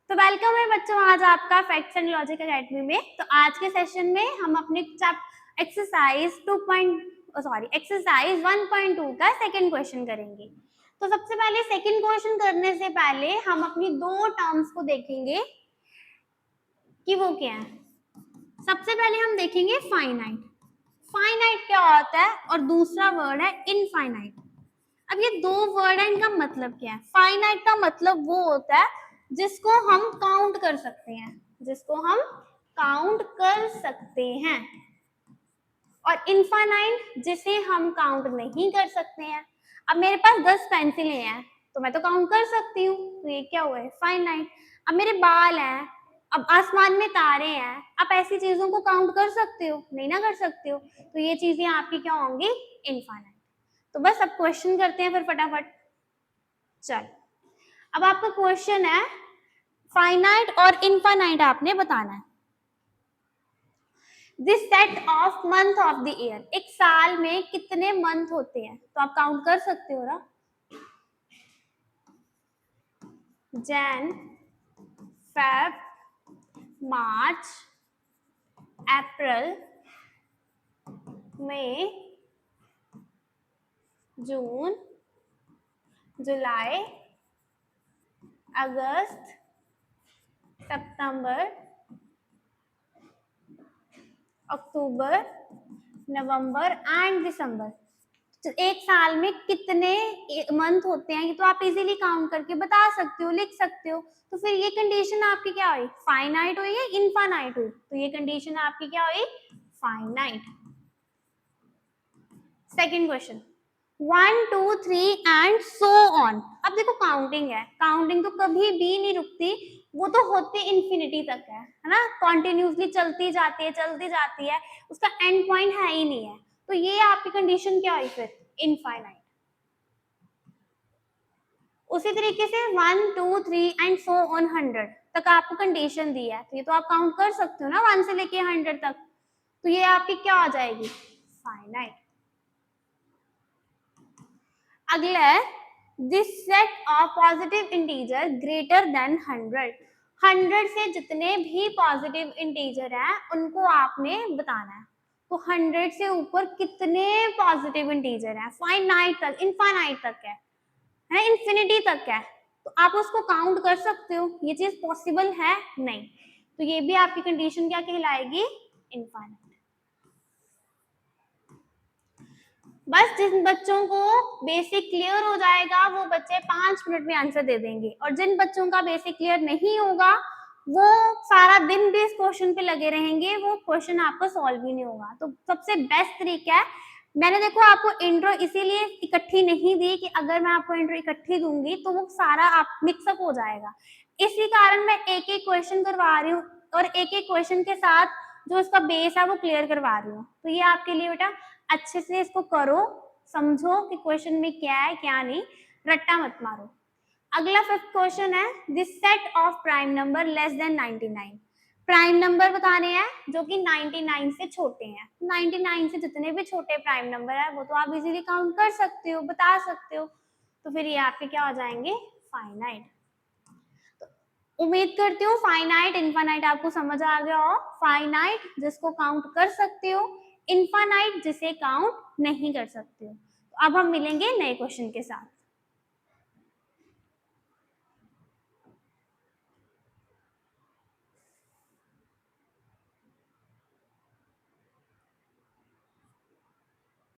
तो वेलकम है बच्चों आज आपका फैक्ट्स एंड लॉजिक एकेडमी में। तो आज के सेशन में हम अपने एक्सरसाइज 1.2 का सेकंड क्वेश्चन करेंगे। तो सबसे पहले सेकंड क्वेश्चन करने से पहले हम अपनी दो टर्म्स को देखेंगे कि वो क्या है। सबसे पहले हम देखेंगे फाइनाइट। फाइनाइट क्या होता है और दूसरा वर्ड है इनफाइनाइट। अब ये दो वर्ड है, इनका मतलब क्या है। फाइनाइट का मतलब वो होता है जिसको हम काउंट कर सकते हैं, जिसको हम काउंट कर सकते हैं, और इनफाइनाइट जिसे हम काउंट नहीं कर सकते हैं। अब मेरे पास 10 पेंसिलें हैं तो मैं तो काउंट कर सकती हूँ, तो ये क्या हुआ है, फाइनाइट। अब मेरे बाल हैं, अब आसमान में तारे हैं, आप ऐसी चीजों को काउंट कर सकते हो? नहीं ना कर सकते हो, तो ये चीजें आपकी क्या होंगी, इनफाइनाइट। तो बस अब क्वेश्चन करते हैं फिर फटाफट। चल अब आपका क्वेश्चन है फाइनाइट और इनफाइनाइट आपने बताना है। This set of month of the year, एक साल में कितने मंथ होते हैं तो आप काउंट कर सकते हो ना। Jan, Feb, March, April, May, June, July, August, September, October, November and December. तो एक साल में कितने मंथ होते हैं ये तो आप इजीली काउंट करके बता सकते हो, लिख सकते हो। तो फिर ये कंडीशन आपकी क्या हुई, फाइनाइट हुई या इनफाइनाइट हुई? तो ये कंडीशन आपकी क्या हुई, finite. Second question 1 2 3 and so on. अब देखो काउंटिंग है, काउंटिंग तो कभी भी नहीं रुकती, वो तो होती इंफिनिटी तक है ना, कॉन्टिन्यूसली चलती जाती है, उसका एंड पॉइंट है ही नहीं है। तो ये आपकी कंडीशन क्या हुई फिर, इनफाइनाइट। उसी तरीके से 1 2 3 एंड सो ऑन 100 तक आपको कंडीशन दी है, तो ये तो आप काउंट कर सकते हो ना 1 से लेके 100 तक। तो ये आपकी क्या आ जाएगी, फाइनाइट। अगला है this set of positive integer greater than 100 से जितने भी पॉजिटिव इंटीजर हैं उनको आपने बताना है। तो 100 से ऊपर कितने पॉजिटिव इंटीजर हैं, फाइनाइट तक, इनफाइनाइट तक है इंफिनिटी तक है, तो आप उसको काउंट कर सकते हो। ये चीज पॉसिबल है नहीं, तो ये भी आपकी कंडीशन क्या कहलाएगी, इनफाइनाइट। बस जिन बच्चों को बेसिक क्लियर हो जाएगा वो बच्चे 5 मिनट में आंसर दे देंगे, और जिन बच्चों का बेसिक क्लियर नहीं होगा वो सारा दिन भी इस क्वेश्चन पे लगे रहेंगे, वो क्वेश्चन आपको सॉल्व ही नहीं होगा। तो सबसे बेस्ट तरीका है, मैंने देखो आपको इंट्रो इसीलिए इकट्ठी नहीं दी कि अगर मैं आपको इंट्रो इकट्ठी दूंगी तो वो सारा आप मिक्सअप हो जाएगा। इसी कारण मैं एक एक क्वेश्चन करवा रही हूँ, और एक एक क्वेश्चन के साथ जो उसका बेस है वो क्लियर करवा रही हूँ। तो ये आपके लिए बेटा अच्छे से इसको करो, समझो कि क्वेश्चन में क्या है क्या नहीं, रट्टा मत मारो। अगला फिफ्थ क्वेश्चन है this set of prime number less than 99। Prime number बताने हैं जो कि 99 से छोटे हैं। 99 से जितने भी छोटे प्राइम नंबर है वो तो आप इजीली काउंट कर सकते हो, बता सकते हो। तो फिर ये आपके क्या हो जाएंगे, फाइनाइट। तो उम्मीद करती हूँ फाइनाइट इनफाइनाइट आपको समझ आ गया हो। फाइनाइट जिसको काउंट कर सकते हो, इनफाइनाइट जिसे काउंट नहीं कर सकते हो। तो अब हम मिलेंगे नए क्वेश्चन के साथ।